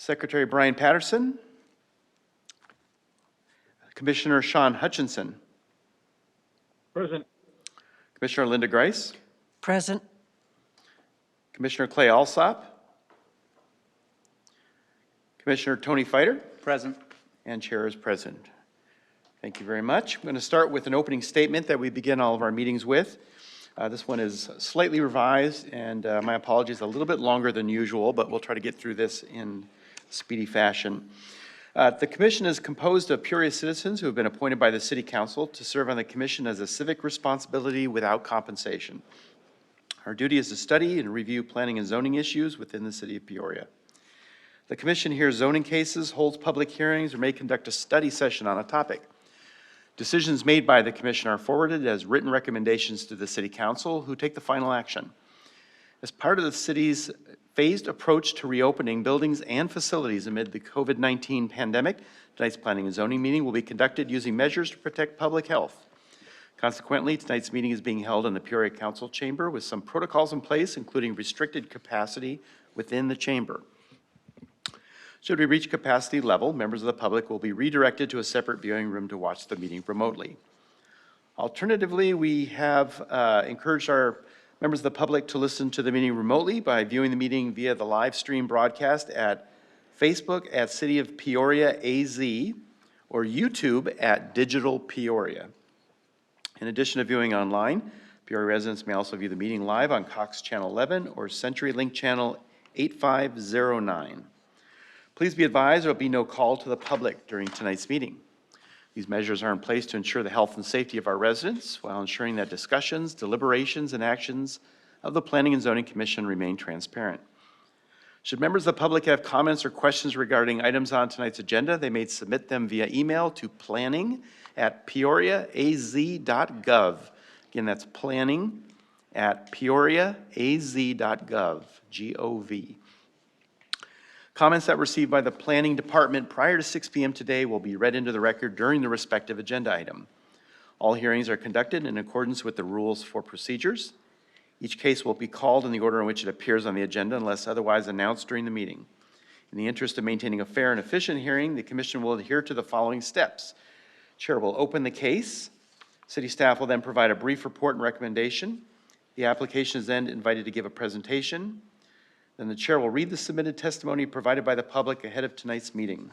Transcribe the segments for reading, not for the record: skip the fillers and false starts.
Secretary Brian Patterson. Commissioner Sean Hutchinson. Present. Commissioner Linda Grice. Present. Commissioner Clay Alsop. Commissioner Tony Fighter. Present. And Chair is present. Thank you very much. I'm going to start with an opening statement that we begin all of our meetings with. This one is slightly revised, and my apologies, a little bit longer than usual, but we'll try to get through this in speedy fashion. The commission is composed of Peoria citizens who have been appointed by the City Council to serve on the commission as a civic responsibility without compensation. Our duty is to study and review planning and zoning issues within the City of Peoria. The commission hears zoning cases, holds public hearings, or may conduct a study session on a topic. Decisions made by the commission are forwarded as written recommendations to the City Council, who take the final action. As part of the city's phased approach to reopening buildings and facilities amid the COVID-19 pandemic, tonight's planning and zoning meeting will be conducted using measures to protect public health. Consequently, tonight's meeting is being held in the Peoria Council chamber with some protocols in place, including restricted capacity within the chamber. Should we reach capacity level, members of the public will be redirected to a separate viewing room to watch the meeting remotely. Alternatively, we have encouraged our members of the public to listen to the meeting remotely by viewing the meeting via the live stream broadcast at Facebook at City of Peoria AZ or YouTube at Digital Peoria. In addition to viewing online, Peoria residents may also view the meeting live on Cox Channel 11 or CenturyLink Channel 8509. Please be advised there will be no call to the public during tonight's meeting. These measures are in place to ensure the health and safety of our residents while ensuring that discussions, deliberations, and actions of the Planning and Zoning Commission remain transparent. Should members of the public have comments or questions regarding items on tonight's agenda, they may submit them via email to planning@peoriaaz.gov. Again, that's planning@peoriaaz.gov, G-O-V. Comments that were received by the Planning Department prior to 6 p.m. today will be read into the record during the respective agenda item. All hearings are conducted in accordance with the rules for procedures. Each case will be called in the order in which it appears on the agenda unless otherwise announced during the meeting. In the interest of maintaining a fair and efficient hearing, the Commission will adhere to the following steps. Chair will open the case. City staff will then provide a brief report and recommendation. The application is then invited to give a presentation. Then the chair will read the submitted testimony provided by the public ahead of tonight's meeting.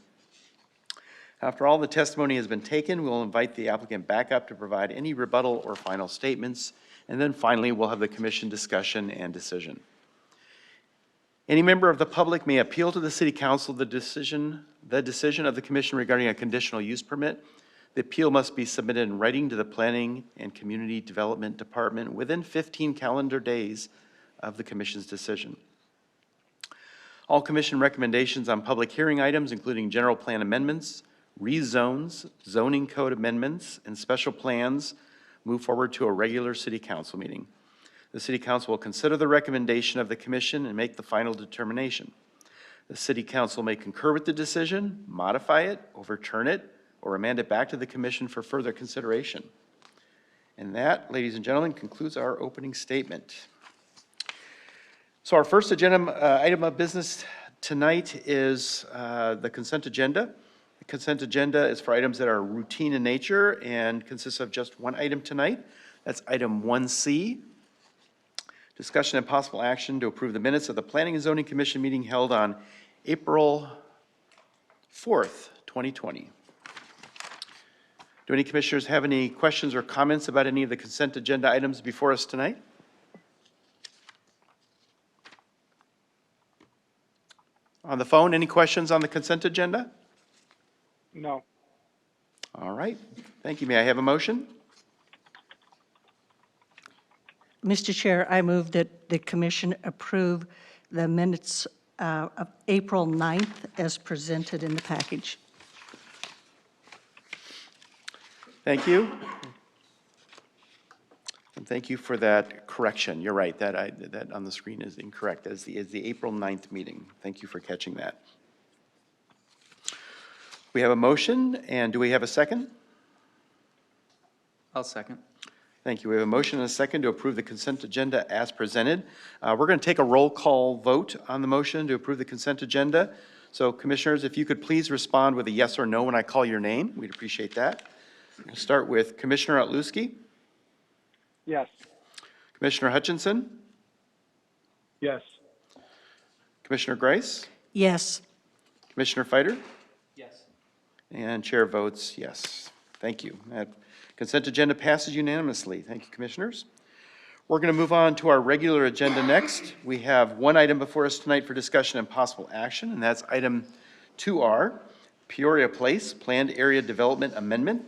After all the testimony has been taken, we'll invite the applicant back up to provide any rebuttal or final statements. And then finally, we'll have the commission discussion and decision. Any member of the public may appeal to the City Council the decision of the commission regarding a conditional use permit. The appeal must be submitted in writing to the Planning and Community Development Department within 15 calendar days of the commission's decision. All commission recommendations on public hearing items, including general plan amendments, rezones, zoning code amendments, and special plans, move forward to a regular City Council meeting. The City Council will consider the recommendation of the commission and make the final determination. The City Council may concur with the decision, modify it, overturn it, or remand it back to the commission for further consideration. And that, ladies and gentlemen, concludes our opening statement. So our first agenda item of business tonight is the consent agenda. The consent agenda is for items that are routine in nature and consists of just one item tonight. That's item 1C. Discussion and possible action to approve the minutes of the Planning and Zoning Commission meeting held on April 4th, 2020. Do any commissioners have any questions or comments about any of the consent agenda items before us tonight? On the phone, any questions on the consent agenda? No. All right, thank you. May I have a motion? Mr. Chair, I move that the commission approve the minutes of April 9th as presented in the package. Thank you. And thank you for that correction. You're right, that on the screen is incorrect, as the April 9th meeting. Thank you for catching that. We have a motion, and do we have a second? I'll second. Thank you. We have a motion and a second to approve the consent agenda as presented. We're going to take a roll call vote on the motion to approve the consent agenda. So commissioners, if you could please respond with a yes or no when I call your name, we'd appreciate that. We'll start with Commissioner Otluski, Yes. Commissioner Hutchinson, Yes. Commissioner Grice, Yes. Commissioner Fighter, Yes. and chair votes yes. Thank you. That consent agenda passes unanimously. Thank you, commissioners. We're going to move on to our regular agenda next. We have one item before us tonight for discussion and possible action, and that's item 2R, Peoria Place Planned Area Development Amendment.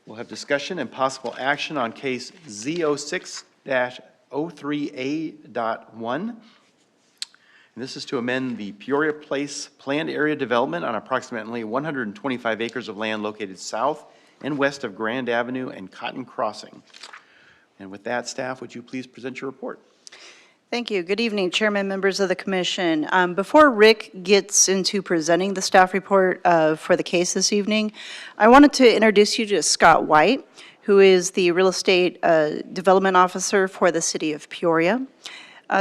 We'll have discussion and possible action on case Z06-03A.1. And this is to amend the Peoria Place Planned Area Development on approximately 125 acres of land located south and west of Grand Avenue and Cotton Crossing. And with that, staff, would you please present your report? Thank you. Good evening, Chairman, members of the Commission. Before Rick gets into presenting the staff report for the case this evening, I wanted to introduce you to Scott White, who is the Real Estate Development Officer for the City of Peoria.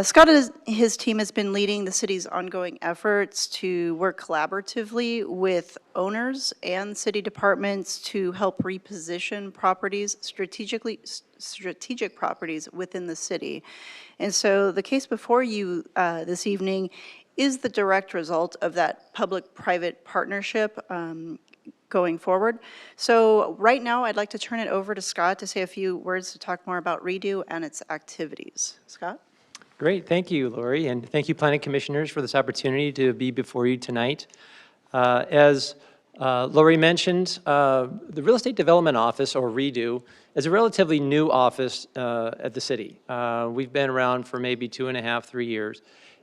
Scott and his team has been leading the city's ongoing efforts to work collaboratively with owners and city departments to help reposition properties, strategic properties within the city. And so the case before you this evening is the direct result of that public-private partnership going forward. So right now, I'd like to turn it over to Scott to say a few words to talk more about REDO and its activities. Scott? Great, thank you, Lori, and thank you, Planning Commissioners, for this opportunity to be before you tonight. As Lori mentioned, the Real Estate Development Office, or REDO, is a relatively new office at the city. We've been around for maybe 2.5, 3 years,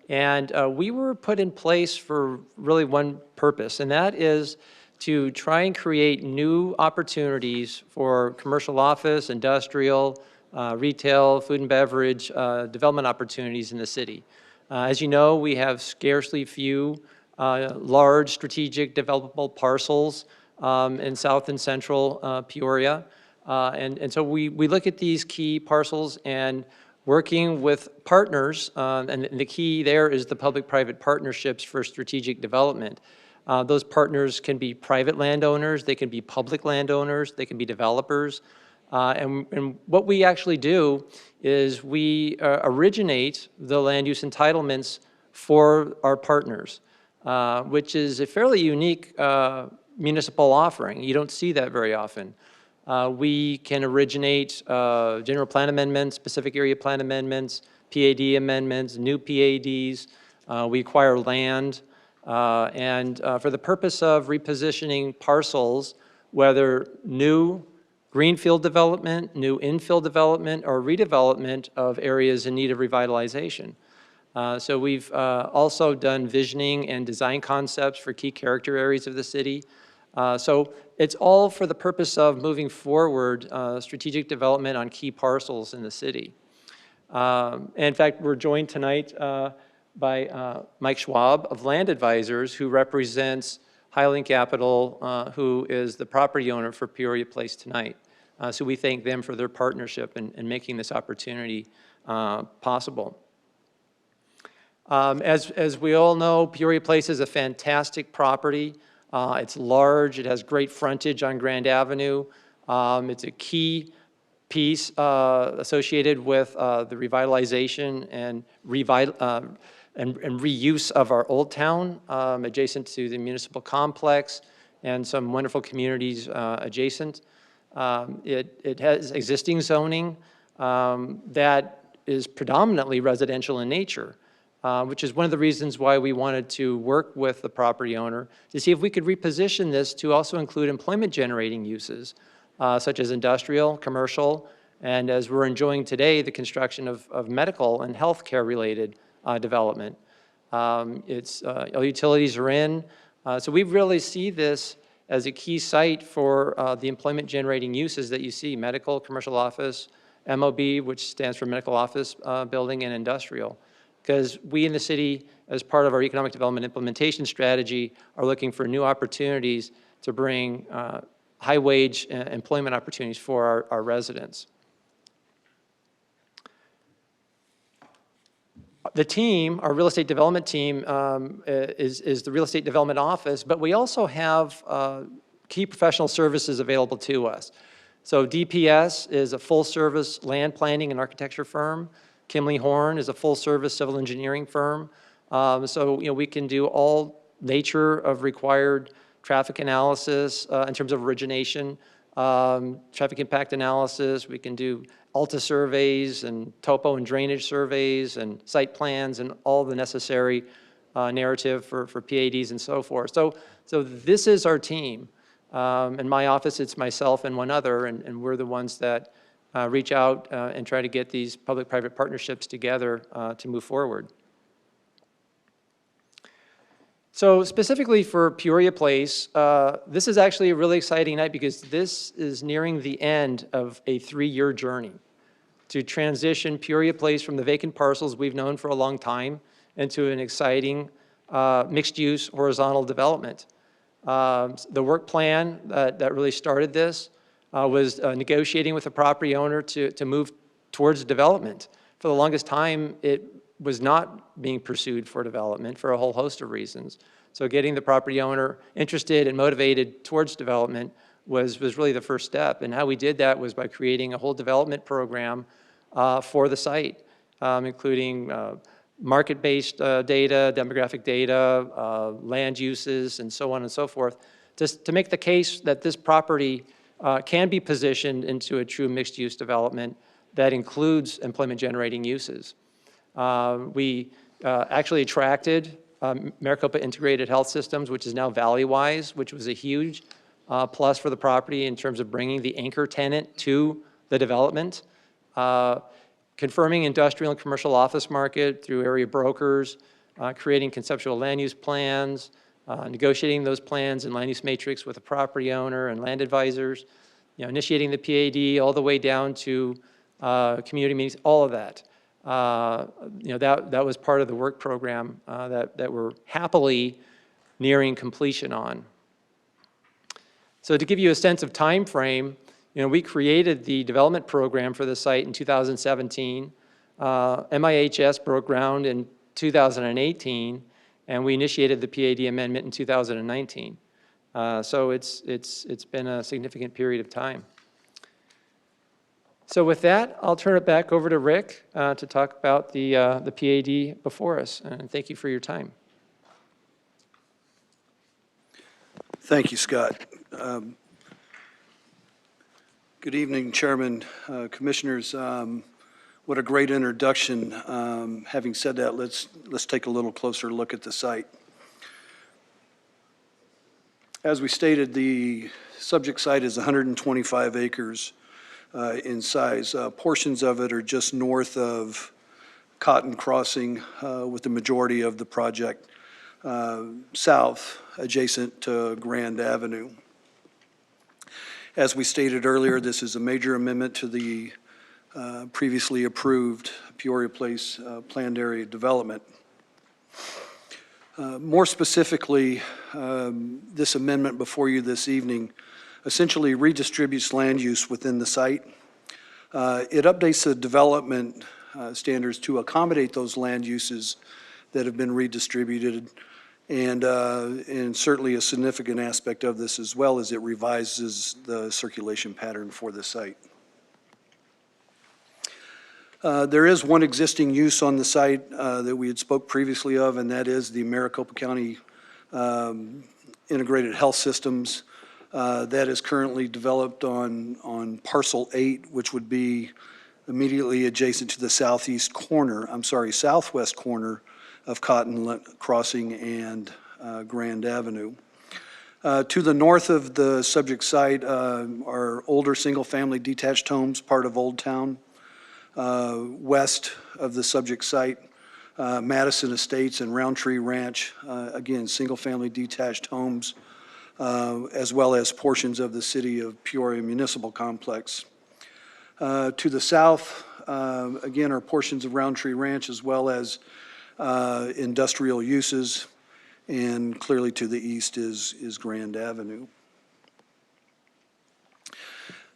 and we were put in place for really one purpose, and that is to try and create new opportunities for commercial office, industrial, retail, food and beverage development opportunities in the city. As you know, we have scarcely few large strategic developable parcels in south and central Peoria. And so we look at these key parcels and working with partners, and the key there is the public-private partnerships for strategic development. Those partners can be private landowners, they can be public landowners, they can be developers. And what we actually do is we originate the land use entitlements for our partners, which is a fairly unique municipal offering. You don't see that very often. We can originate general plan amendments, specific area plan amendments, PAD amendments, new PADs. We acquire land, and for the purpose of repositioning parcels, whether new greenfield development, new infill development, or redevelopment of areas in need of revitalization. So we've also done visioning and design concepts for key character areas of the city. So it's all for the purpose of moving forward strategic development on key parcels in the city. And in fact, we're joined tonight by Mike Schwab of Land Advisors, who represents Highland Capital, who is the property owner for Peoria Place tonight. So we thank them for their partnership in making this opportunity possible. As we all know, Peoria Place is a fantastic property. It's large, it has great frontage on Grand Avenue. It's a key piece associated with the revitalization and reuse of our Old Town, adjacent to the municipal complex and some wonderful communities adjacent. It has existing zoning that is predominantly residential in nature, which is one of the reasons why we wanted to work with the property owner to see if we could reposition this to also include employment-generating uses, such as industrial, commercial, and as we're enjoying today, the construction of medical and healthcare-related development. All utilities are in, so we really see this as a key site for the employment-generating uses that you see: medical, commercial office, MOB, which stands for medical office building, and industrial. Because we in the city, as part of our economic development implementation strategy, are looking for new opportunities to bring high-wage employment opportunities for our residents. The team, our real estate development team, is the real estate development office, but we also have key professional services available to us. So DPS is a full-service land planning and architecture firm. Kimley Horn is a full-service civil engineering firm. So we can do all nature of required traffic analysis in terms of origination, traffic impact analysis. We can do ALTA surveys and topo and drainage surveys and site plans and all the necessary narrative for PADs and so forth. So this is our team. In my office, it's myself and one other, and we're the ones that reach out and try to get these public-private partnerships together to move forward. So specifically for Peoria Place, this is actually a really exciting night because this is nearing the end of a 3-year journey to transition Peoria Place from the vacant parcels we've known for a long time into an exciting mixed-use horizontal development. The work plan that really started this was negotiating with the property owner to move towards development. For the longest time, it was not being pursued for development for a whole host of reasons. So getting the property owner interested and motivated towards development was really the first step. And how we did that was by creating a whole development program for the site, including market-based data, demographic data, land uses, and so on and so forth, just to make the case that this property can be positioned into a true mixed-use development that includes employment-generating uses. We actually attracted Maricopa Integrated Health Systems, which is now Valleywise, which was a huge plus for the property in terms of bringing the anchor tenant to the development. Confirming industrial and commercial office market through area brokers, creating conceptual land use plans, negotiating those plans and land use matrix with the property owner and land advisors, initiating the PAD all the way down to community meetings, all of that. That was part of the work program that we're happily nearing completion on. So to give you a sense of time frame, we created the development program for the site in 2017. MIHS broke ground in 2018, and we initiated the PAD amendment in 2019. So it's been a significant period of time. So with that, I'll turn it back over to Rick to talk about the PAD before us, and thank you for your time. Thank you, Scott. Good evening, Chairman, Commissioners. What a great introduction. Having said that, let's take a little closer look at the site. As we stated, the subject site is 125 acres in size. Portions of it are just north of Cotton Crossing, with the majority of the project south, adjacent to Grand Avenue. As we stated earlier, this is a major amendment to the previously approved Peoria Place planned area development. More specifically, this amendment before you this evening essentially redistributes land use within the site. It updates the development standards to accommodate those land uses that have been redistributed, and certainly a significant aspect of this as well as it revises the circulation pattern for the site. There is one existing use on the site that we had spoke previously of, and that is the Maricopa County Integrated Health Systems. That is currently developed on Parcel 8, which would be immediately adjacent to the southwest corner of Cotton Crossing and Grand Avenue. To the north of the subject site are older single-family detached homes, part of Old Town. West of the subject site, Madison Estates and Roundtree Ranch, again, single-family detached homes, as well as portions of the City of Peoria Municipal Complex. To the south, again, are portions of Roundtree Ranch as well as industrial uses, and clearly to the east is Grand Avenue.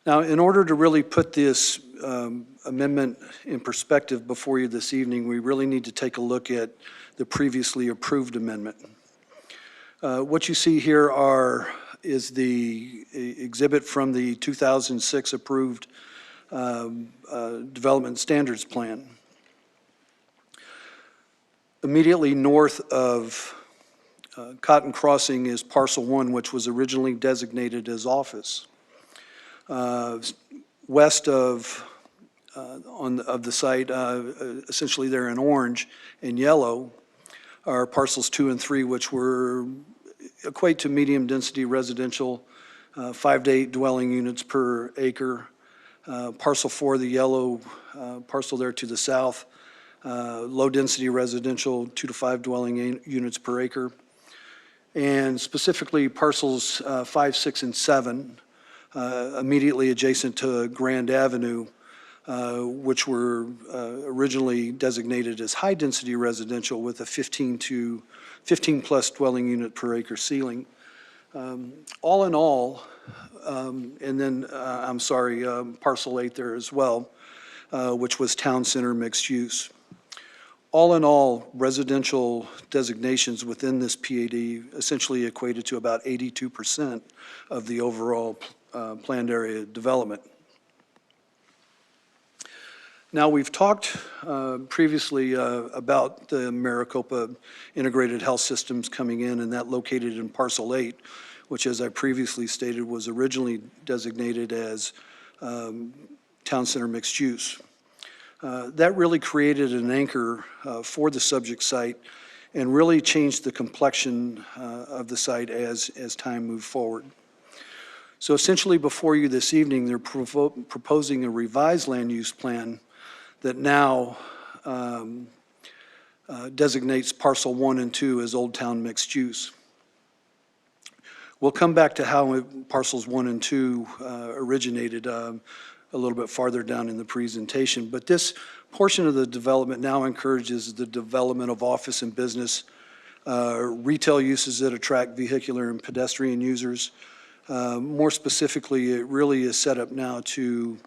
Now, in order to really put this amendment in perspective before you this evening, we really need to take a look at the previously approved amendment. What you see here is the exhibit from the 2006 approved Development Standards Plan. Immediately north of Cotton Crossing is Parcel 1, which was originally designated as office. West of the site, essentially they're in orange and yellow, are parcels 2 and 3, which equate to medium-density residential, 5 to 8 dwelling units per acre. Parcel 4, the yellow parcel there to the south, low-density residential, 2 to 5 dwelling units per acre. And specifically parcels 5, 6, and 7, immediately adjacent to Grand Avenue, which were originally designated as high-density residential with a 15-plus dwelling unit per acre ceiling. All in all, and then, Parcel 8 there as well, which was town center mixed use. All in all, residential designations within this PAD essentially equated to about 82% of the overall planned area development. Now, we've talked previously about the Maricopa Integrated Health Systems coming in, and that located in Parcel 8, which, as I previously stated, was originally designated as town center mixed use. That really created an anchor for the subject site and really changed the complexion of the site as time moved forward. So essentially before you this evening, they're proposing a revised land use plan that now designates Parcel 1 and 2 as Old Town mixed use. We'll come back to how Parcels 1 and 2 originated a little bit farther down in the presentation, but this portion of the development now encourages the development of office and business, retail uses that attract vehicular and pedestrian users. More specifically, it really is set up now to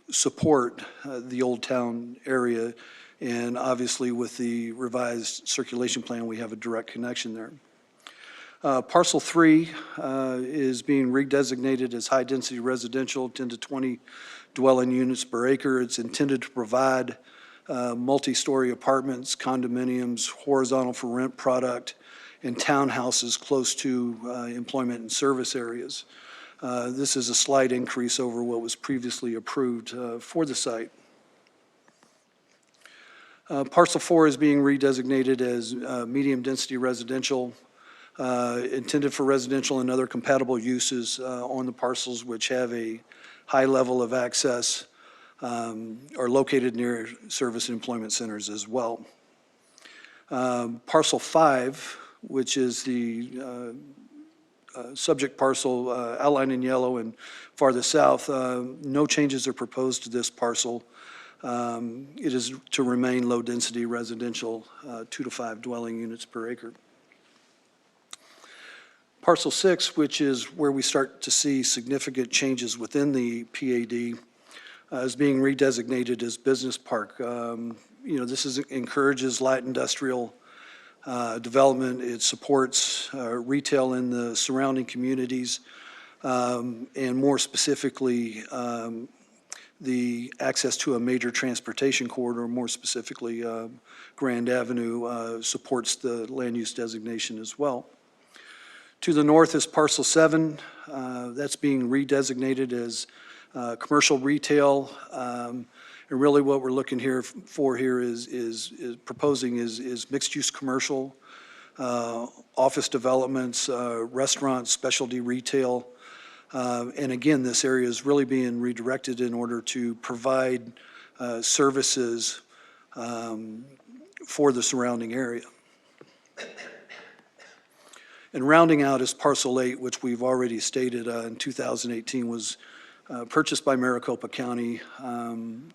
support the Old Town area, and obviously with the revised circulation plan, we have a direct connection there. Parcel 3 is being redesignated as high-density residential, 10 to 20 dwelling units per acre. It's intended to provide multi-story apartments, condominiums, horizontal for rent product, and townhouses close to employment and service areas. This is a slight increase over what was previously approved for the site. Parcel 4 is being redesignated as medium-density residential, intended for residential and other compatible uses on the parcels which have a high level of access, are located near service and employment centers as well. Parcel 5, which is the subject parcel outlined in yellow and farther south, no changes are proposed to this parcel. It is to remain low-density residential, 2 to 5 dwelling units per acre. Parcel 6, which is where we start to see significant changes within the PAD, is being redesignated as business park. This encourages light industrial development. It supports retail in the surrounding communities, and more specifically, the access to a major transportation corridor, more specifically Grand Avenue, supports the land use designation as well. To the north is Parcel 7. That's being redesignated as commercial retail. And really what we're looking for here is proposing is mixed-use commercial, office developments, restaurants, specialty retail. And again, this area is really being redirected in order to provide services for the surrounding area. And rounding out is Parcel 8, which we've already stated in 2018 was purchased by Maricopa County, and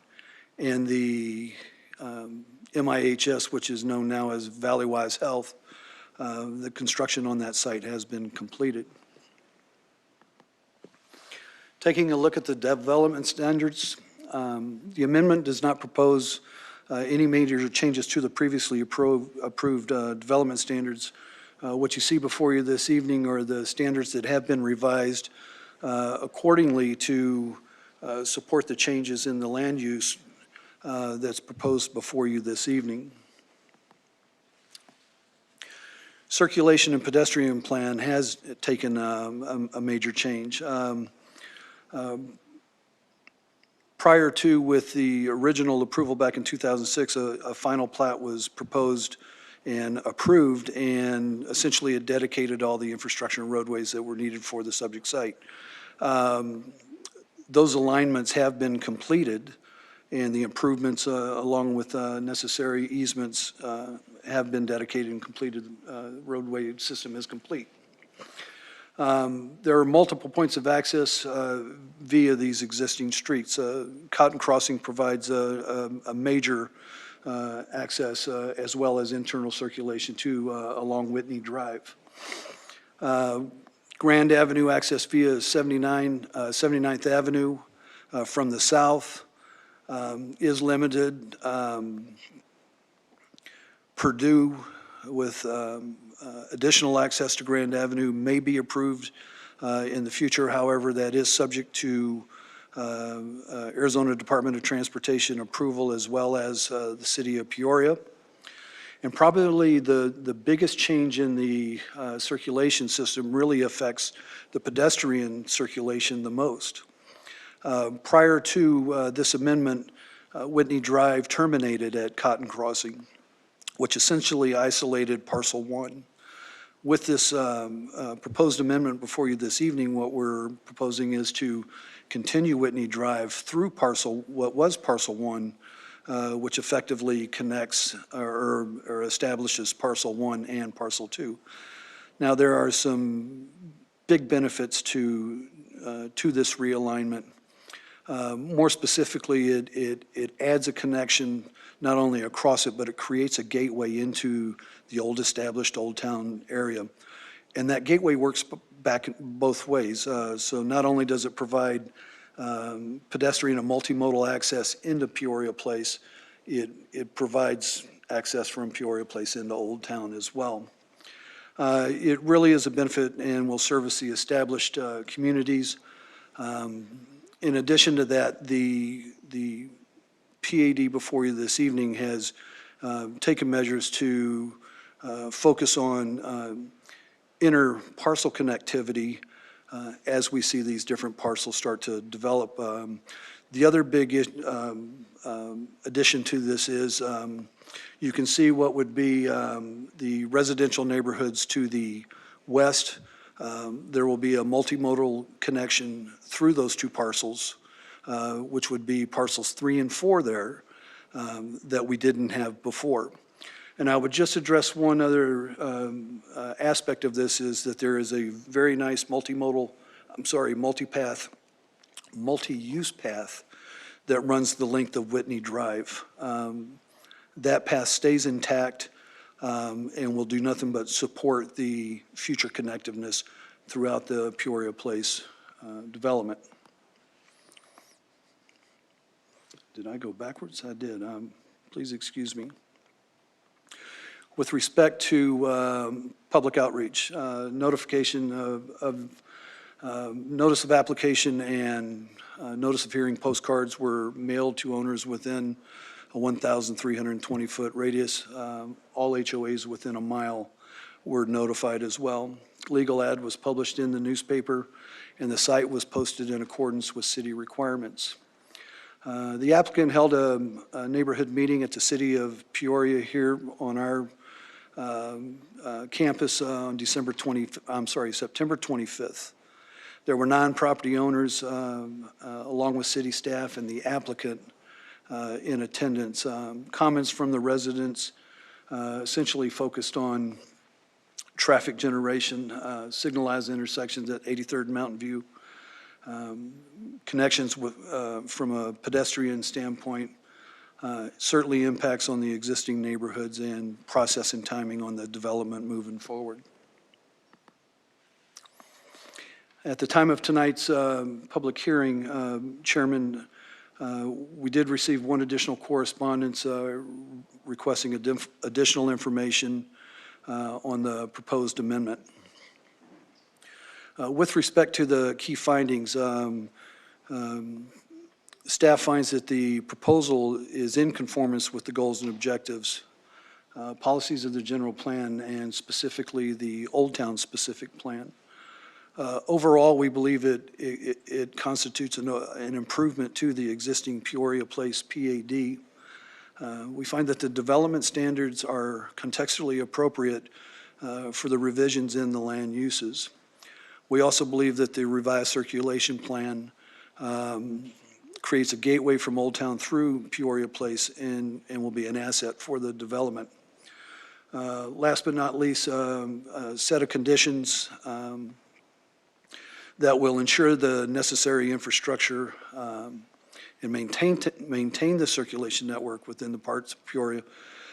the MIHS, which is known now as Valleywise Health, the construction on that site has been completed. Taking a look at the development standards, the amendment does not propose any major changes to the previously approved development standards. What you see before you this evening are the standards that have been revised accordingly to support the changes in the land use that's proposed before you this evening. Circulation and pedestrian plan has taken a major change. Prior to, with the original approval back in 2006, a final plat was proposed and approved, and essentially it dedicated all the infrastructure and roadways that were needed for the subject site. Those alignments have been completed, and the improvements along with necessary easements have been dedicated and completed. Roadway system is complete. There are multiple points of access via these existing streets. Cotton Crossing provides a major access as well as internal circulation to along Whitney Drive. Grand Avenue access via 79th Avenue from the south is limited. Purdue with additional access to Grand Avenue may be approved in the future. However, that is subject to Arizona Department of Transportation approval as well as the city of Peoria. And probably the biggest change in the circulation system really affects the pedestrian circulation the most. Prior to this amendment, Whitney Drive terminated at Cotton Crossing, which essentially isolated Parcel 1. With this proposed amendment before you this evening, what we're proposing is to continue Whitney Drive through what was Parcel 1, which effectively connects or establishes Parcel 1 and Parcel 2. Now, there are some big benefits to this realignment. More specifically, it adds a connection not only across it, but it creates a gateway into the old established Old Town area. And that gateway works back both ways. So not only does it provide pedestrian and multimodal access into Peoria Place, it provides access from Peoria Place into Old Town as well. It really is a benefit and will service the established communities. In addition to that, the PAD before you this evening has taken measures to focus on inter-parcel connectivity as we see these different parcels start to develop. The other big addition to this is you can see what would be the residential neighborhoods to the west. There will be a multimodal connection through those two parcels, which would be parcels 3 and 4 there that we didn't have before. And I would just address one other aspect of this is that there is a very nice multi-use path that runs the length of Whitney Drive. That path stays intact and will do nothing but support the future connectiveness throughout the Peoria Place development. Did I go backwards? I did. Please excuse me. With respect to public outreach, notification of notice of application and notice of hearing postcards were mailed to owners within a 1,320-foot radius. All HOAs within a mile were notified as well. Legal ad was published in the newspaper, and the site was posted in accordance with city requirements. The applicant held a neighborhood meeting at the city of Peoria here on our campus on September 25th. There were 9 property owners along with city staff and the applicant in attendance. Comments from the residents essentially focused on traffic generation, signalized intersections at 83rd and Mountain View, connections with, from a pedestrian standpoint, certainly impacts on the existing neighborhoods and process and timing on the development moving forward. At the time of tonight's public hearing, Chairman, we did receive one additional correspondence requesting additional information on the proposed amendment. With respect to the key findings, staff finds that the proposal is in conformance with the goals and objectives, policies of the general plan, and specifically the Old Town specific plan. Overall, we believe it constitutes an improvement to the existing Peoria Place PAD. We find that the development standards are contextually appropriate for the revisions in the land uses. We also believe that the revised circulation plan creates a gateway from Old Town through Peoria Place and will be an asset for the development. Last but not least, a set of conditions that will ensure the necessary infrastructure and maintain the circulation network within the parts of Peoria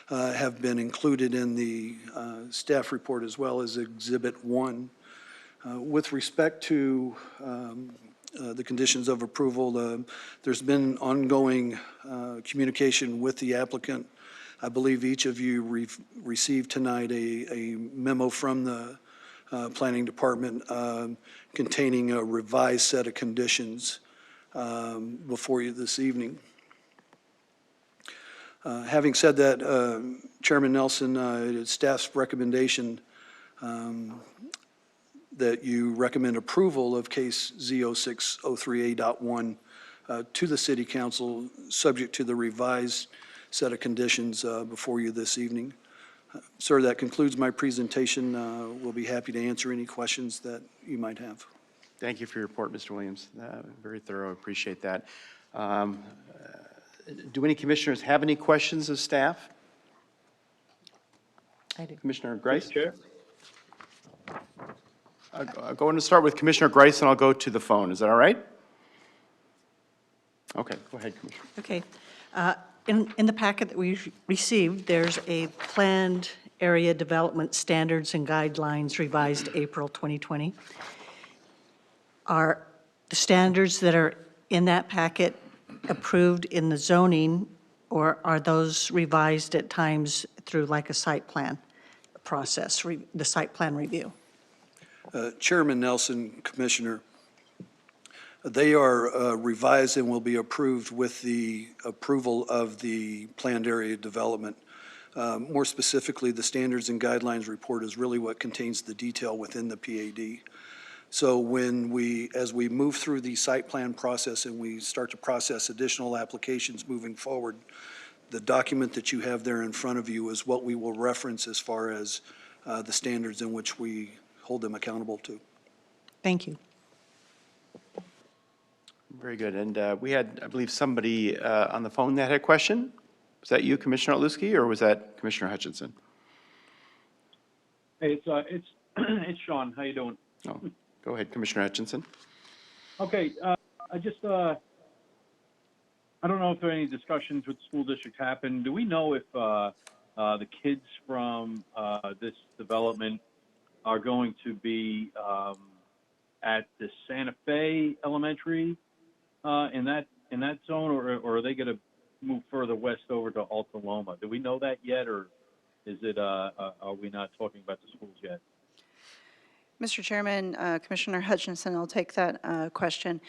have been included in the staff report as well as Exhibit 1. With respect to the conditions of approval, there's been ongoing communication with the applicant. I believe each of you received tonight a memo from the Planning Department containing a revised set of conditions before you this evening. Having said that, Chairman Nelson, it's staff's recommendation that you recommend approval of case Z0603A.1 to the City Council, subject to the revised set of conditions before you this evening. Sir, that concludes my presentation. We'll be happy to answer any questions that you might have. Thank you for your report, Mr. Williams. Very thorough, appreciate that. Do any commissioners have any questions of staff? I do. Commissioner Grice? Chair. I'm going to start with Commissioner Grice, and I'll go to the phone. Is that all right? Okay, go ahead, Commissioner. Okay. In the packet that we received, there's a planned area development standards and guidelines revised April 2020. Are the standards that are in that packet approved in the zoning, or are those revised at times through like a site plan process, the site plan review? Chairman Nelson, Commissioner, they are revised and will be approved with the approval of the planned area development. More specifically, the standards and guidelines report is really what contains the detail within the PAD. So as we move through the site plan process and we start to process additional applications moving forward, the document that you have there in front of you is what we will reference as far as the standards in which we hold them accountable to. Thank you. Very good. And we had, I believe, somebody on the phone that had a question. Was that you, Commissioner Otluski, or was that Commissioner Hutchinson? Hey, it's Sean. How you doing? Oh, go ahead, Commissioner Hutchinson. Okay, I just I don't know if there are any discussions with the school district happened. Do we know if the kids from this development are going to be at the Santa Fe Elementary in that zone, or are they going to move further west over to Alta Loma? Do we know that yet, or is it are we not talking about the schools yet? Mr. Chairman, Commissioner Hutchinson, I'll take that question.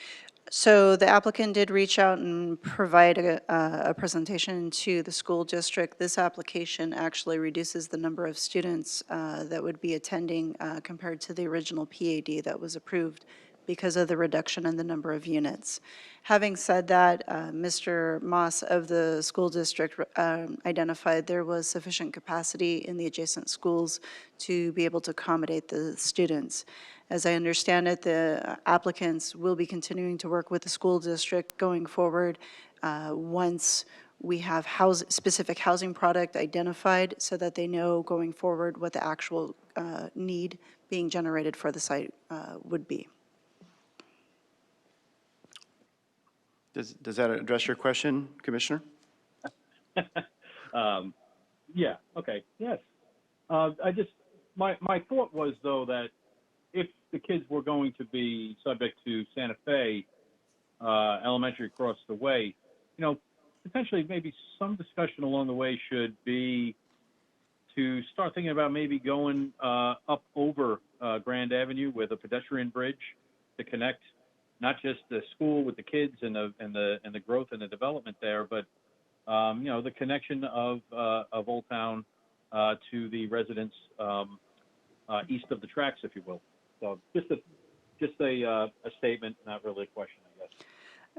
So the applicant did reach out and provide a presentation to the school district. This application actually reduces the number of students that would be attending compared to the original PAD that was approved because of the reduction in the number of units. Having said that, Mr. Moss of the school district identified there was sufficient capacity in the adjacent schools to be able to accommodate the students. As I understand it, the applicants will be continuing to work with the school district going forward once we have specific housing product identified so that they know going forward what the actual need being generated for the site would be. Does that address your question, Commissioner? Yeah. Okay. Yes. My thought was though that if the kids were going to be subject to Santa Fe Elementary across the way, potentially maybe some discussion along the way should be to start thinking about maybe going up over Grand Avenue with a pedestrian bridge to connect not just the school with the kids and the growth and the development there, but the connection of Old Town to the residents east of the tracks, if you will. So just a statement, not really a question, I guess.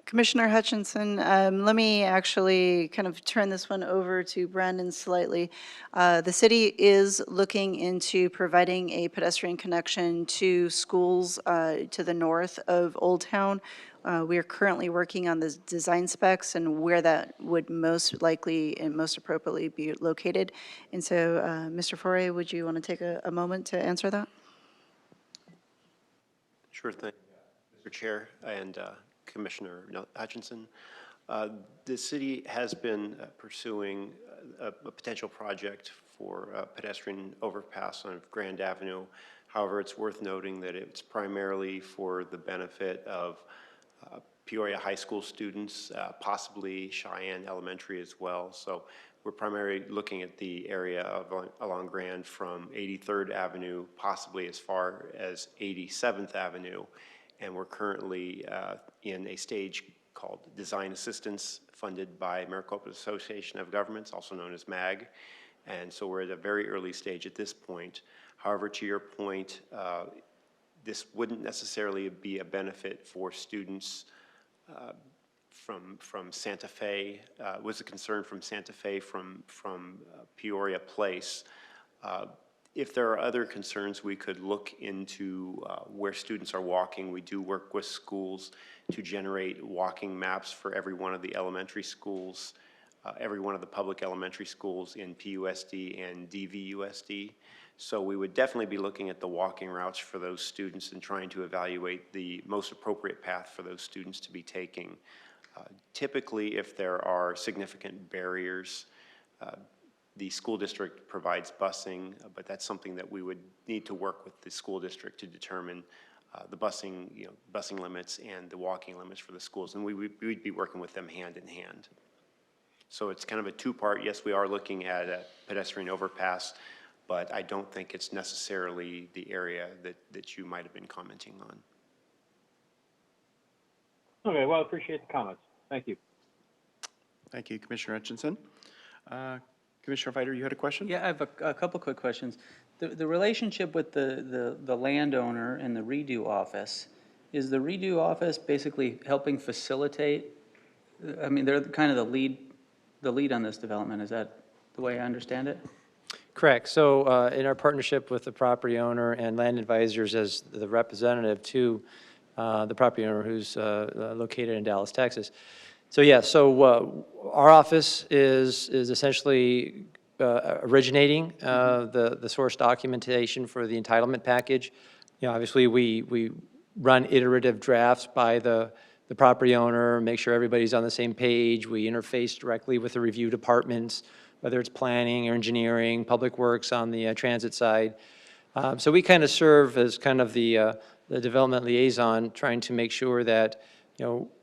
Commissioner Hutchinson, let me actually kind of turn this one over to Brandon slightly. The city is looking into providing a pedestrian connection to schools to the north of Old Town. We are currently working on the design specs and where that would most likely and most appropriately be located. And so, Mr. Foray, would you want to take a moment to answer that? Sure thing, Mr. Chair and Commissioner Hutchinson. The city has been pursuing a potential project for a pedestrian overpass on Grand Avenue. However, it's worth noting that it's primarily for the benefit of Peoria High School students, possibly Cheyenne Elementary as well. So we're primarily looking at the area along Grand from 83rd Avenue, possibly as far as 87th Avenue. And we're currently in a stage called Design Assistance, funded by Maricopa Association of Governments, also known as MAG. And so we're at a very early stage at this point. However, to your point, this wouldn't necessarily be a benefit for students from Santa Fe. Was a concern from Santa Fe from Peoria Place. If there are other concerns, we could look into where students are walking. We do work with schools to generate walking maps for every one of the elementary schools, every one of the public elementary schools in PUSD and DVUSD. So we would definitely be looking at the walking routes for those students and trying to evaluate the most appropriate path for those students to be taking. Typically, if there are significant barriers, the school district provides busing, but that's something that we would need to work with the school district to determine the busing limits and the walking limits for the schools, and we'd be working with them hand in hand. So it's kind of a two-part. Yes, we are looking at a pedestrian overpass, but I don't think it's necessarily the area that you might have been commenting on. Okay, well, I appreciate the comments. Thank you. Thank you, Commissioner Hutchinson. Commissioner Fighter, you had a question? Yeah, I have a couple quick questions. The relationship with the landowner and the redo office, is the redo office basically helping facilitate? I mean, they're kind of the lead on this development. Is that the way I understand it? Correct. So in our partnership with the property owner and land advisors as the representative to the property owner who's located in Dallas, Texas. So yeah, so our office is essentially originating the source documentation for the entitlement package. Obviously we run iterative drafts by the property owner, make sure everybody's on the same page. We interface directly with the review departments, whether it's planning or engineering, public works on the transit side. So we kind of serve as kind of the development liaison, trying to make sure that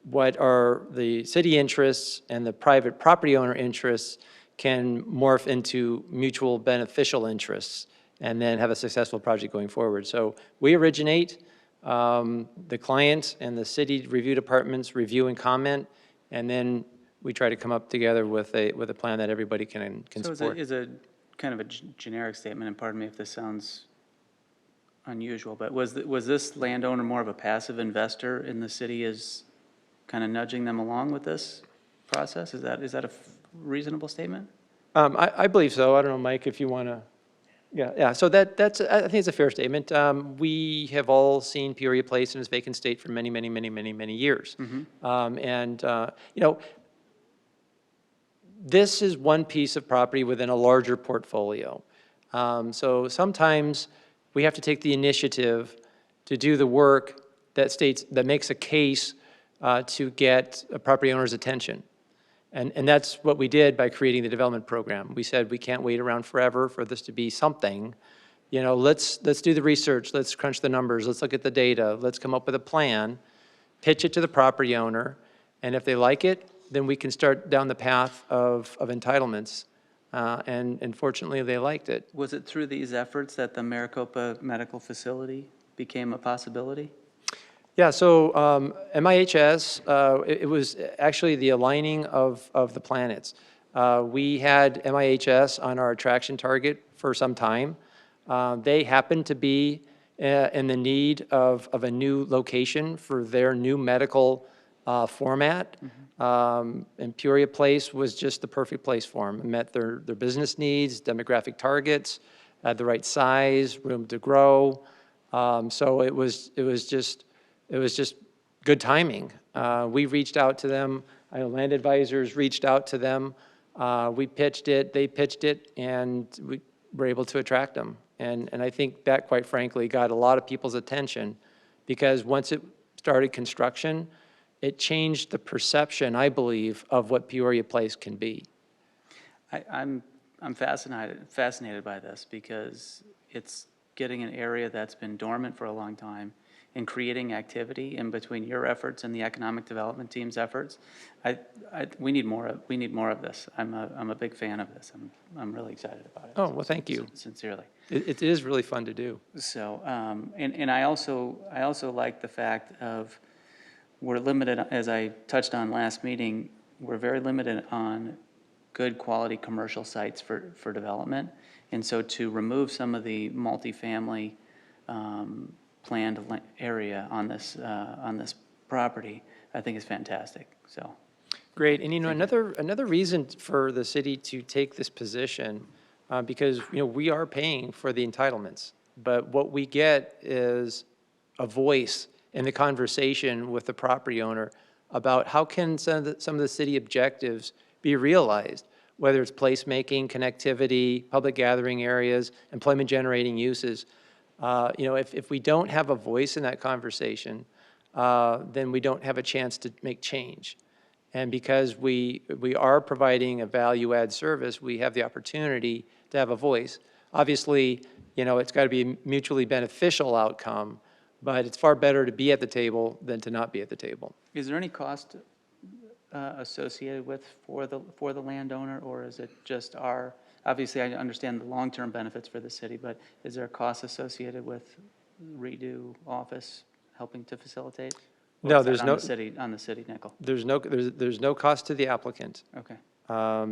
what are the city interests and the private property owner interests can morph into mutual beneficial interests and then have a successful project going forward. So we originate, the client and the city review departments review and comment, and then we try to come up together with a plan that everybody can support. So is a kind of a generic statement, and pardon me if this sounds unusual, but was this landowner more of a passive investor and the city is kind of nudging them along with this process? Is that a reasonable statement? I believe so. I don't know, Mike, if you want to. Yeah. So that's I think it's a fair statement. We have all seen Peoria Place in its vacant state for many, many, many, many, many years. This is one piece of property within a larger portfolio. So sometimes we have to take the initiative to do the work that makes a case to get a property owner's attention. And that's what we did by creating the development program. We said we can't wait around forever for this to be something. you know, let's do the research, let's crunch the numbers, let's look at the data, let's come up with a plan, pitch it to the property owner, and if they like it, then we can start down the path of entitlements. And fortunately, they liked it. Was it through these efforts that the Maricopa Medical Facility became a possibility? Yeah, so MIHS, it was actually the aligning of the planets. We had MIHS on our attraction target for some time. They happened to be in the need of a new location for their new medical format. And Peoria Place was just the perfect place for them. It met their business needs, demographic targets, had the right size, room to grow. So it was just good timing. We reached out to them. I know Land Advisors reached out to them. We pitched it, they pitched it, and we were able to attract them. And I think that, quite frankly, got a lot of people's attention, because once it started construction, it changed the perception, I believe, of what Peoria Place can be. I'm fascinated by this, because it's getting an area that's been dormant for a long time and creating activity in between your efforts and the economic development team's efforts. We need more of this. I'm a big fan of this. I'm really excited about it. Oh, well, thank you. Sincerely. It is really fun to do. So, and I also like the fact of, we're limited, as I touched on last meeting, we're very limited on good quality commercial sites for development. And so to remove some of the multifamily planned area on this property, I think is fantastic, so. Great, and another reason for the city to take this position, because we are paying for the entitlements, but what we get is a voice in the conversation with the property owner about how can some of the city objectives be realized, whether it's placemaking, connectivity, public gathering areas, employment generating uses. If we don't have a voice in that conversation, then we don't have a chance to make change. And because we are providing a value-add service, we have the opportunity to have a voice. Obviously, it's got to be a mutually beneficial outcome, but it's far better to be at the table than to not be at the table. Is there any cost associated with for the landowner, or is it just our? Obviously, I understand the long-term benefits for the city, but is there a cost associated with redo office helping to facilitate? Or No, is that there's on no. the city nickel. There's no cost to the applicant. Okay.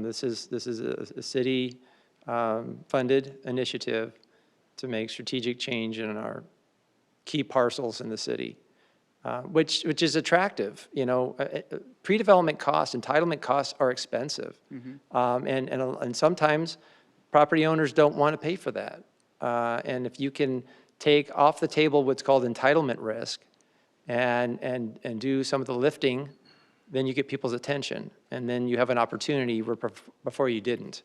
This is a city funded initiative to make strategic change in our key parcels in the city, which is attractive. Pre-development costs, entitlement costs are expensive, and sometimes property owners don't want to pay for that. And if you can take off the table what's called entitlement risk, and do some of the lifting, then you get people's attention, and then you have an opportunity where before you didn't.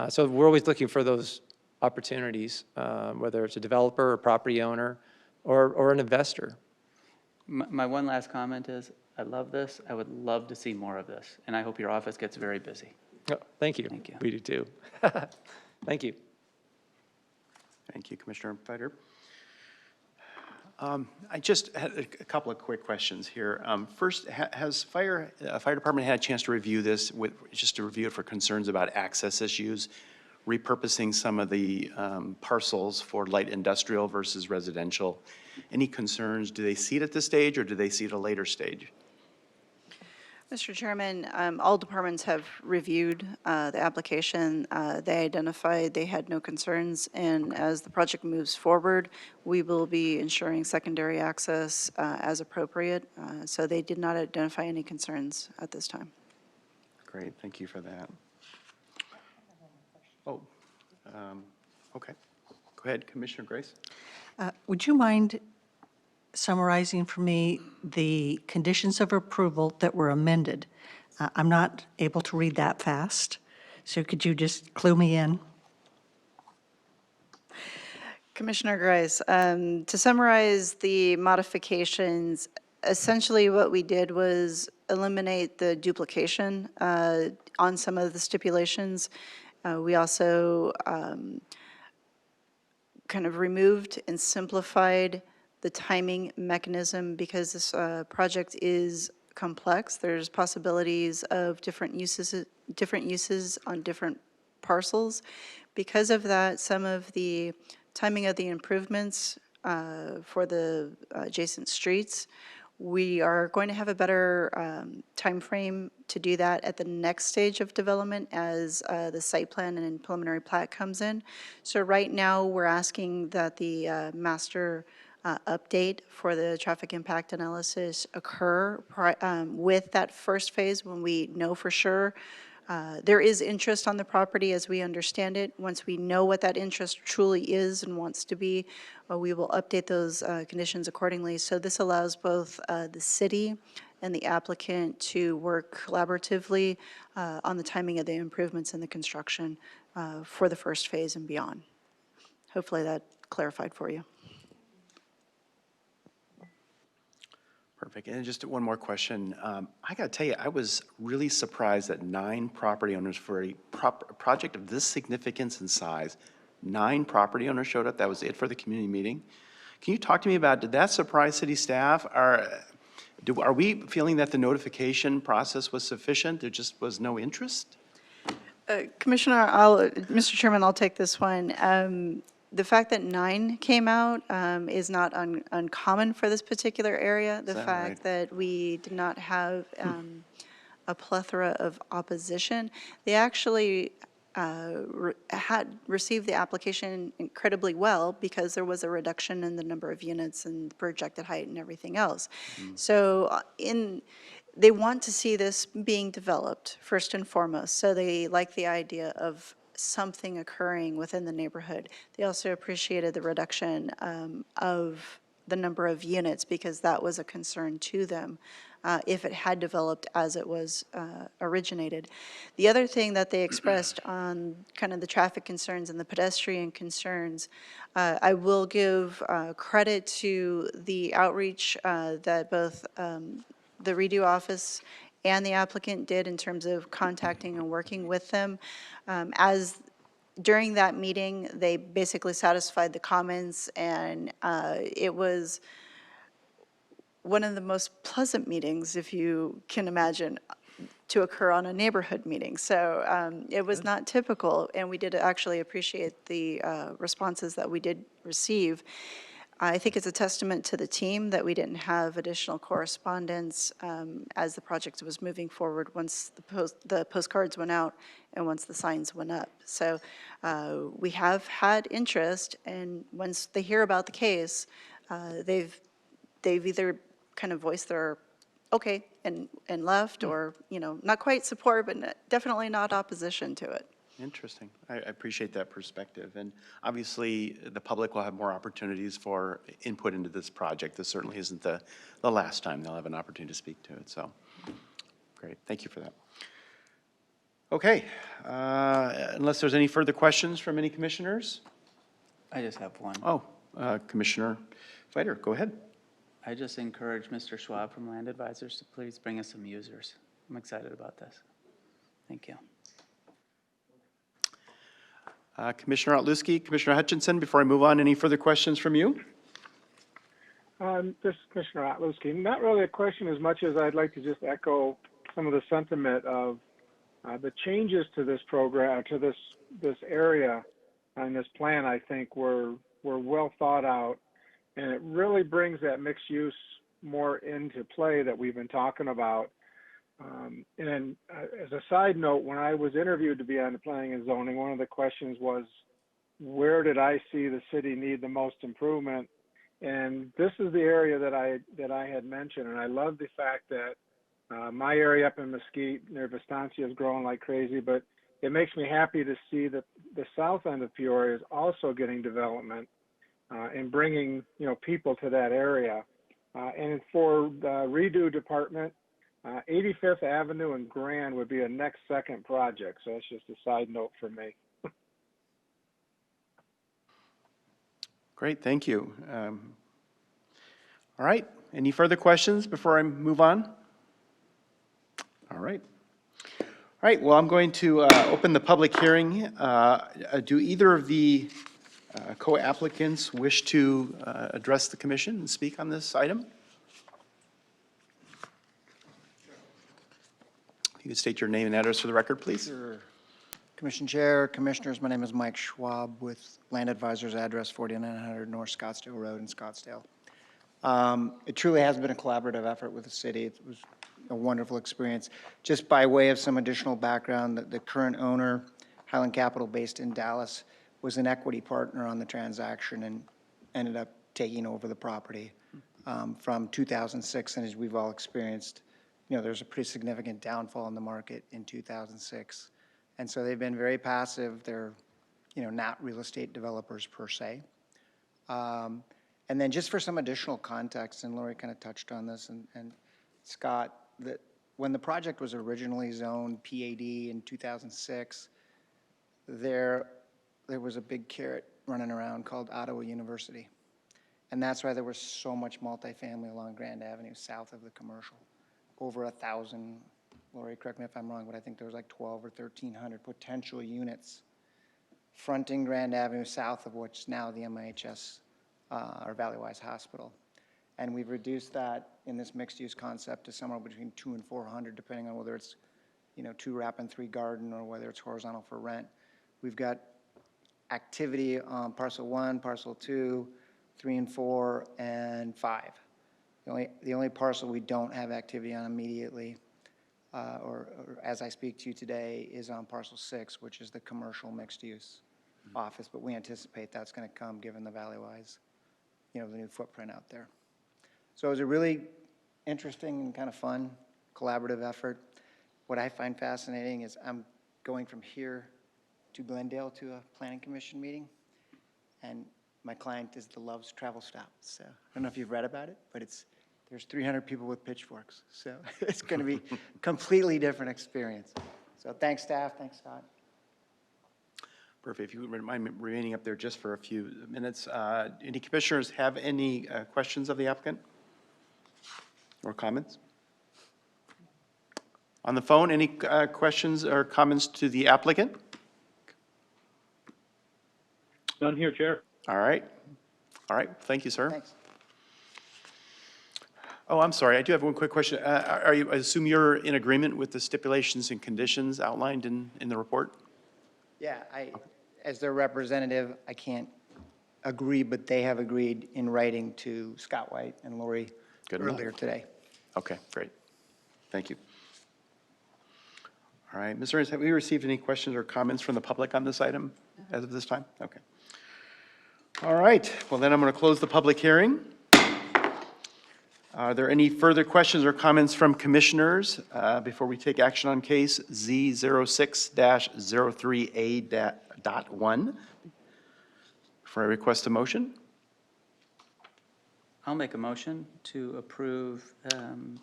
So we're always looking for those opportunities, whether it's a developer or property owner or an investor. My one last comment is, I love this. I would love to see more of this, and I hope your office gets very busy. Oh, thank you. Thank you. We do too. Thank you. Thank you, Commissioner Fighter. I just had a couple of quick questions here. First, has fire department had a chance to review this, just to review it for concerns about access issues, repurposing some of the parcels for light industrial versus residential? Any concerns? Do they see it at this stage, or do they see it at a later stage? Mr. Chairman, all departments have reviewed the application. They identified they had no concerns, and as the project moves forward, we will be ensuring secondary access as appropriate. So they did not identify any concerns at this time. Great, thank you for that. Oh, okay. Go ahead, Commissioner Grace. Would you mind summarizing for me the conditions of approval that were amended? I'm not able to read that fast, so could you just clue me in? Commissioner Grice, to summarize the modifications, essentially what we did was eliminate the duplication on some of the stipulations. We also kind of removed and simplified the timing mechanism because this project is complex. There's possibilities of different uses on different parcels. Because of that, some of the timing of the improvements for the adjacent streets, we are going to have a better timeframe to do that at the next stage of development as the site plan and preliminary plat comes in. So right now, we're asking that the master update for the traffic impact analysis occur with that first phase when we know for sure. There is interest on the property as we understand it. Once we know what that interest truly is and wants to be, we will update those conditions accordingly. So this allows both the city and the applicant to work collaboratively on the timing of the improvements and the construction for the first phase and beyond. Hopefully that clarified for you. Perfect. And just one more question. I got to tell you, I was really surprised that 9 property owners for a project of this significance and size, 9 property owners showed up. That was it for the community meeting. Can you talk to me about, did that surprise city staff? Are we feeling that the notification process was sufficient? There just was no interest? Commissioner, Mr. Chairman, I'll take this one. The fact that 9 came out is not uncommon for this particular area. The fact that we did not have a plethora of opposition. They actually had received the application incredibly well because there was a reduction in the number of units and projected height and everything else. So they want to see this being developed first and foremost. So they like the idea of something occurring within the neighborhood. They also appreciated the reduction of the number of units because that was a concern to them if it had developed as it was originated. The other thing that they expressed on kind of the traffic concerns and the pedestrian concerns, I will give credit to the outreach that both the redo office and the applicant did in terms of contacting and working with them. As during that meeting, they basically satisfied the comments, and it was one of the most pleasant meetings, if you can imagine, to occur on a neighborhood meeting. So it was not typical, and we did actually appreciate the responses that we did receive. I think it's a testament to the team that we didn't have additional correspondence as the project was moving forward once the postcards went out and once the signs went up. So we have had interest, and once they hear about the case, they've either kind of voiced their okay and left, or not quite support, but definitely not opposition to it. Interesting. I appreciate that perspective. And obviously, the public will have more opportunities for input into this project. This certainly isn't the last time they'll have an opportunity to speak to it. So, great. Thank you for that. Okay. Unless there's any further questions from any commissioners? I just have one. Oh, Commissioner Fighter, go ahead. I just encourage Mr. Schwab from Land Advisors to please bring us some users. I'm excited about this. Thank you. Commissioner Otluski, Commissioner Hutchinson, before I move on, any further questions from you? This is Commissioner Otluski. Not really a question as much as I'd like to just echo some of the sentiment of the changes to this program, to this area and this plan. I think were well thought out, and it really brings that mixed use more into play that we've been talking about. And as a side note, when I was interviewed to be on the planning and zoning, one of the questions was, where did I see the city need the most improvement? And this is the area that I had mentioned, and I love the fact that my area up in Mesquite near Vistancia is growing like crazy, but it makes me happy to see that the south end of Peoria is also getting development and bringing people to that area. And for the redo department, 85th Avenue and Grand would be a next second project. So that's just a side note for me. Great, thank you. All right, any further questions before I move on? All right. All right, well, I'm going to open the public hearing. Do either of the co-applicants wish to address the commission and speak on this item? If you could state your name and address for the record, please. Sure. Commission Chair, Commissioners, my name is Mike Schwab with Land Advisors, address 4900 North Scottsdale Road in Scottsdale. It truly has been a collaborative effort with the city. It was a wonderful experience. Just by way of some additional background, the current owner, Highland Capital, based in Dallas, was an equity partner on the transaction and ended up taking over the property from 2006. And as we've all experienced, there's a pretty significant downfall in the market in 2006. And so they've been very passive. They're, not real estate developers per se. And then just for some additional context, and Lori kind of touched on this, and Scott, that when the project was originally zoned PAD in 2006, there was a big carrot running around called Ottawa University. And that's why there was so much multifamily along Grand Avenue south of the commercial. Over 1,000, Lori, correct me if I'm wrong, but I think there was like 12 or 1,300 potential units fronting Grand Avenue south of what's now the MIHS or Valley Wise Hospital. And we've reduced that in this mixed-use concept to somewhere between 200 and 400, depending on whether it's, 2 wrap and 3 garden or whether it's horizontal for rent. We've got activity on parcel 1, parcel 2, 3 and 4, and 5. The only parcel we don't have activity on immediately, or as I speak to you today, is on parcel 6, which is the commercial mixed-use office. But we anticipate that's going to come given the Valley Wise, the new footprint out there. So it was a really interesting and kind of fun collaborative effort. What I find fascinating is I'm going from here to Glendale to a planning commission meeting, and my client is the Love's Travel Stop. So I don't know if you've read about it, but there's 300 people with pitchforks. So it's going to be a completely different experience. So thanks, staff. Thanks, Scott. Perfect. If you would mind remaining up there just for a few minutes. Any commissioners have any questions of the applicant or comments? On the phone, any questions or comments to the applicant? None here, Chair. All right. All right. Thank you, sir. Thanks. Oh, I'm sorry. I do have one quick question. I assume you're in agreement with the stipulations and conditions outlined in the report? Yeah, as their representative, I can't agree, but they have agreed in writing to Scott White and Lori Good enough. earlier today. Okay, great. Thank you. All right, Ms. Ernst, have we received any questions or comments from the public on this item as of this time? Okay. All right, well then I'm going to close the public hearing. Are there any further questions or comments from commissioners before we take action on case Z06-03A.1? Before I request a motion? I'll make a motion to approve, I'm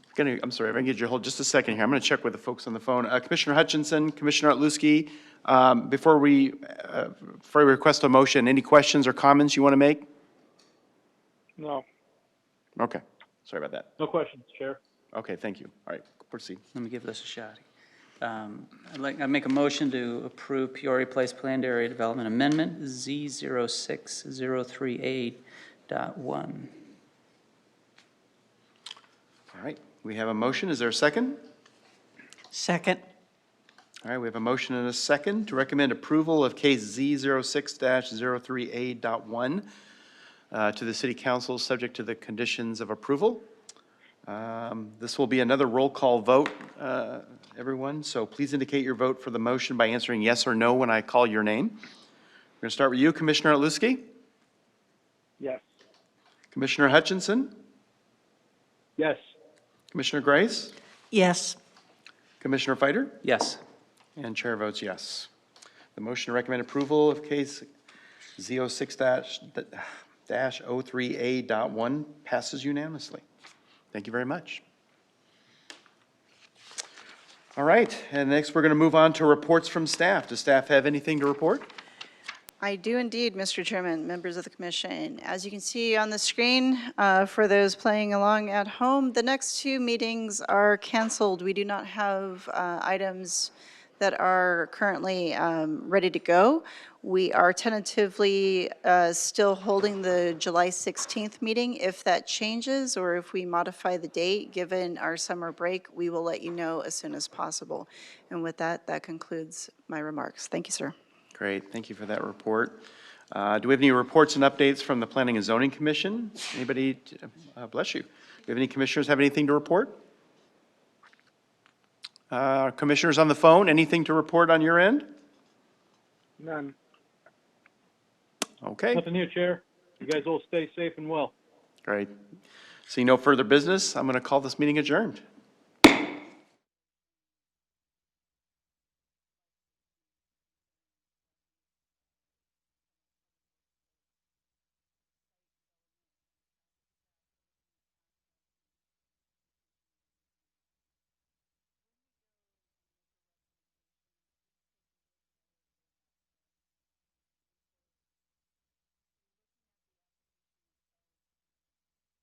sorry, if I can get your hold just a second here. I'm going to check with the folks on the phone. Commissioner Hutchinson, Commissioner Otluski, before we request a motion, any questions or comments you want to make? No. Okay, sorry about that. No questions, Chair. Okay, thank you. All right, proceed. let me give this a shot. I'd make a motion to approve Peoria Place Planned Area Development Amendment, Z06-03A.1. All right, we have a motion. Is there a second? Second. All right, we have a motion and a second to recommend approval of case Z06-03A.1 to the City Council, subject to the conditions of approval. This will be another roll call vote, everyone, so please indicate your vote for the motion by answering yes or no when I call your name. We're going to start with you, Commissioner Otluski. Yes. Commissioner Hutchinson. Yes. Commissioner Grace. Yes. Commissioner Fighter. Yes. And chair votes yes. The motion to recommend approval of case Z06-03A.1 passes unanimously. Thank you very much. All right, and next we're going to move on to reports from staff. Does staff have anything to report? I do indeed, Mr. Chairman, members of the commission. As you can see on the screen, for those playing along at home, the next 2 meetings are canceled. We do not have items that are currently ready to go. We are tentatively still holding the July 16th meeting. If that changes or if we modify the date, given our summer break, we will let you know as soon as possible. And with that, that concludes my remarks. Thank you, sir. Great, thank you for that report. Do we have any reports and updates from the Planning and Zoning Commission? Anybody, bless you. Do we have any commissioners have anything to report? Commissioners on the phone, anything to report on your end? None. Okay, Nothing here, Chair. You guys all stay safe and well. great. Seeing no further business, I'm going to call this meeting adjourned.